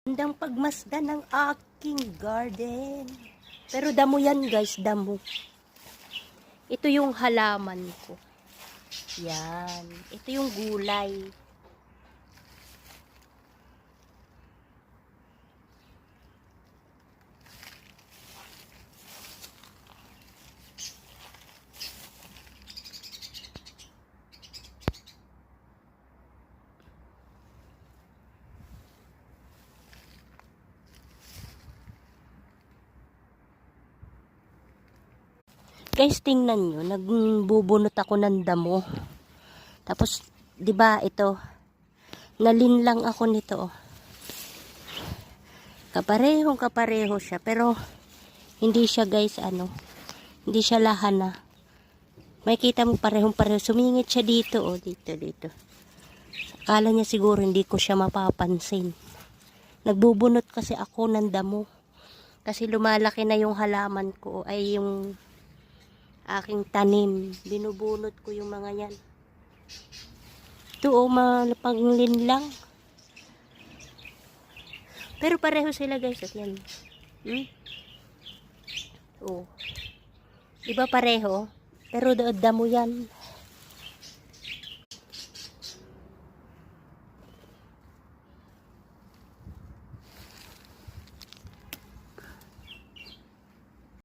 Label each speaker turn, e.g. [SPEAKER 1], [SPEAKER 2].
[SPEAKER 1] Magandang pagmasdan ng aking garden. Pero damo yan guys, damo. Ito yung halaman ko. Yan. Ito yung gulay. Guys, tingnan nyo, nagbubunot ako ng damo. Tapos, di ba ito, nalinlang ako nito. Kapareho siya, pero hindi siya guys, hindi siya lahana. May kita mo pareho. Sumingit siya dito, dito. Akala niya siguro hindi ko siya mapapansin. Nagbubunot kasi ako ng damo. Kasi lumalaki na yung halaman ko, ay yung aking tanim. Binubunot ko yung mga yan. Ito malapangin lang. Pero pareho sila guys. At yan. Diba pareho? Pero damo yan.